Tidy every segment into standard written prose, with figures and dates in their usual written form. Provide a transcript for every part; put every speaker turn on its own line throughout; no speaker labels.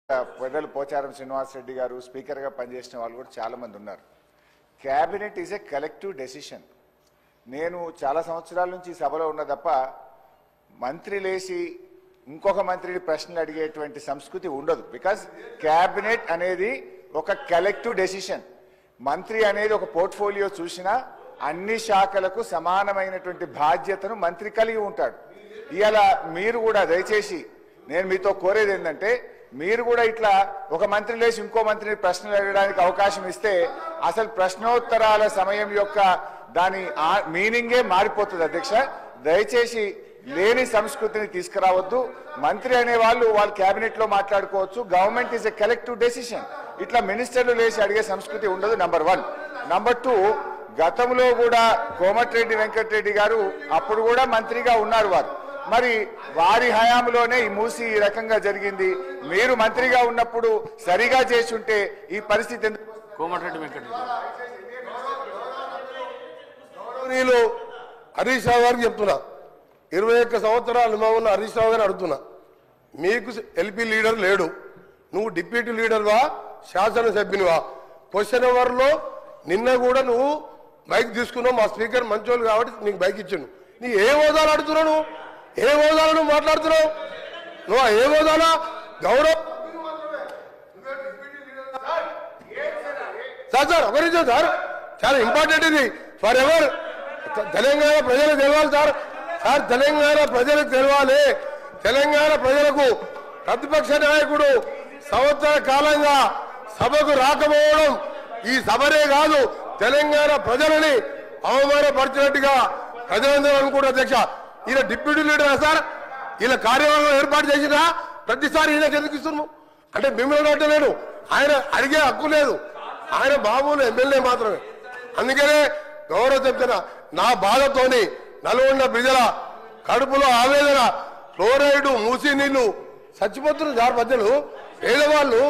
పెద్దలు పోచారం శ్రీనివాస్ రెడ్డి గారు స్పీకర్ గా పనిచేసిన వాళ్ళు కూడా చాలా మంది ఉన్నారు. Cabinet is a collective decision. నేను చాలా సంవత్సరాల నుంచి సభలో ఉన్న తప్ప మంత్రి లేచి ఇంకొక మంత్రిని ప్రశ్నలు అడిగేటువంటి సంస్కృతి ఉండదు. బికాజ్ క్యాబినెట్ అనేది ఒక కలెక్టివ్ డెసిషన్. మంత్రి అనేది ఒక పోర్ట్ఫోలియో చూసినా అన్ని శాఖలకు సమానమైనటువంటి బాధ్యతను మంత్రి కలిగి ఉంటాడు. ఇవాళ మీరు కూడా దయచేసి నేను మీతో కోరేది ఏంటంటే మీరు కూడా ఇట్లా ఒక మంత్రి లేచి ఇంకో మంత్రిని ప్రశ్నలు అడగడానికి అవకాశం ఇస్తే అసలు ప్రశ్నోత్తరాల సమయం యొక్క దాని మీనింగే మారిపోతుంది. అధ్యక్ష, దయచేసి లేని సంస్కృతిని తీసుకురావద్దు. మంత్రి అనే వాళ్ళు క్యాబినెట్ లో మాట్లాడుకోవచ్చు. Government is a collective decision. ఇట్లా మినిస్టర్లు లేచి అడిగే సంస్కృతి ఉండదు. నంబర్ 1. నంబర్ 2, గతంలో కూడా కోమటిరెడ్డి వెంకటరెడ్డి గారు అప్పుడు కూడా మంత్రిగా ఉన్నారు. మరి వారి హయాంలోనే ఈ మూసి ఈ రకంగా జరిగింది. మీరు మంత్రిగా ఉన్నప్పుడు సరిగా చేసి ఉంటే ఈ పరిస్థితి ఎందుకు?
కోమటిరెడ్డి వెంకటరెడ్డి
హరీష్ రావు గారికి చెప్తున్నా, 21 సంవత్సరాలు అనుభవం ఉన్న హరీష్ రావు గారిని అడుగుతున్నా, మీకు ఎల్పీ లీడర్ లేడు, నువ్వు డిప్యూటీ లీడర్వా శాసనసభ్యునివా? క్వశ్చన్ అవర్లో నిన్న కూడా నువ్వు బైక్ తీసుకున్నావు, మా స్పీకర్ మంచోళ్ళు కాబట్టి నీకు బైక్ ఇచ్చాను. నీ ఏ హోదాలు అడుగుతున్నావు? నువ్వు ఏ హోదాలో నువ్వు మాట్లాడుతున్నావు? నువ్వు ఏ హోదాలో గౌరవ్ సార్ ఒక నిమిషం సార్, చాలా ఇంపార్టెంట్ ఇది ఫర్ ఎవర్. తెలంగాణ ప్రజలకు తెలవాలి సార్. తెలంగాణ ప్రజలకు తెలవాలి. తెలంగాణ ప్రజలకు ప్రతిపక్ష నాయకుడు సంవత్సర కాలంగా సభకు రాకపోవడం ఈ సభనే కాదు, తెలంగాణ ప్రజలని అవమానపరిచినట్టుగా ప్రజలందరూ అనుకుంటారు. అధ్యక్ష, ఈయన డిప్యూటీ లీడర్ సార్, ఈయన కార్యవర్గం ఏర్పాటు చేసినా ప్రతిసారి ఈయన చెందుకిస్తున్నాము అంటే మిమ్మల్ని అడ్డలేడు. ఆయన అడిగే హక్కు లేదు, ఆయన మామూలు ఎమ్మెల్యే మాత్రమే. అందుకనే గౌరవ చెప్తున్నా, నా బాధతోని నల్గొండ ప్రజల కడుపులో ఆవేదన, ఫ్లోరైడ్ మూసి నీళ్లు చచ్చిపోతున్నారు సార్. ప్రజలు పేదవాళ్ళు,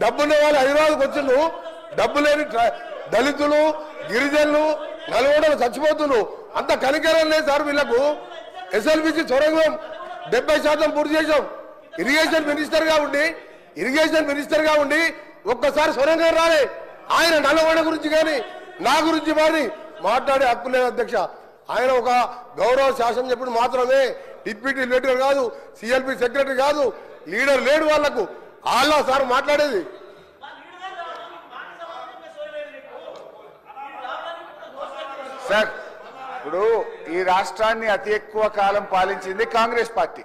డబ్బున్న వాళ్ళు హైదరాబాద్కి వచ్చిండ్రు, డబ్బు లేని దళితులు గిరిజనులు నల్గొండలు చచ్చిపోతున్నారు. అంత కనికరం లేదు సార్ వీళ్లకు. ఎస్ఎల్బిసి సొరంగం 70% పూర్తి చేశాం. ఇరిగేషన్ మినిస్టర్ గా ఉండి ఒక్కసారి సొరంగం రాలే. ఆయన నల్లగొండ గురించి కానీ నా గురించి మరి మాట్లాడే హక్కు లేదు అధ్యక్ష. ఆయన ఒక గౌరవ శాసనం చెప్పుడు మాత్రమే, డిప్యూటీ లీడర్ కాదు, సిఎల్పి సెక్రటరీ కాదు, లీడర్ లేడు వాళ్లకు. వాళ్ళ సార్ మాట్లాడేది.
సార్, ఇప్పుడు ఈ రాష్ట్రాన్ని అతి ఎక్కువ కాలం పాలించింది కాంగ్రెస్ పార్టీ.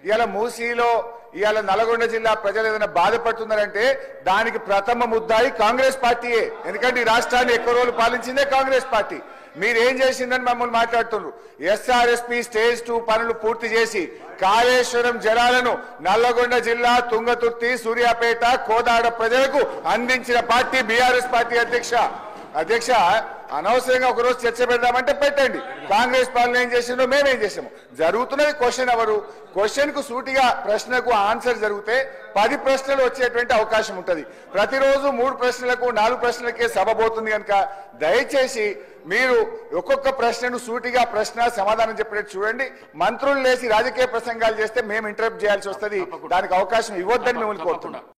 ఇవాళ మూసీలో ఇవాళ నల్గొండ జిల్లా ప్రజలు ఏదైనా బాధపడుతున్నారంటే దానికి ప్రథమ ముద్దాయి కాంగ్రెస్ పార్టీయే. ఎందుకంటే ఈ రాష్ట్రాన్ని ఎక్కువ రోజులు పాలించిందే కాంగ్రెస్ పార్టీ. మీరేం చేసిందని మమ్మల్ని మాట్లాడుతున్నారు. ఎస్ఆర్ఎస్పీ స్టేజ్ 2 పనులు పూర్తి చేసి కాళేశ్వరం జలాలను నల్లగొండ జిల్లా తుంగతుర్తి, సూర్యాపేట, కోదాడ ప్రజలకు అందించిన పార్టీ బీఆర్ఎస్ పార్టీ. అధ్యక్ష, అనవసరంగా ఒకరోజు చర్చ పెడదామంటే పెట్టండి. కాంగ్రెస్ పాలన ఏం చేసిందో మేమేం చేసాము. జరుగుతున్నది క్వశ్చన్ అవరు. క్వశ్చన్ కు సూటిగా ప్రశ్నకు ఆన్సర్ జరిగితే 10 ప్రశ్నలు వచ్చేటువంటి అవకాశం ఉంటుంది. ప్రతిరోజు 3 ప్రశ్నలకు 4 ప్రశ్నలకే సభ పోతుంది కనుక దయచేసి మీరు ఒక్కొక్క ప్రశ్నను సూటిగా ప్రశ్న సమాధానం చెప్పేట్టు చూడండి. మంత్రులు లేసి రాజకీయ ప్రసంగాలు చేస్తే మేము ఇంటరప్ట్ చేయాల్సి వస్తుంది. దానికి అవకాశం ఇవ్వద్దని మిమ్మల్ని కోరుతున్నాం.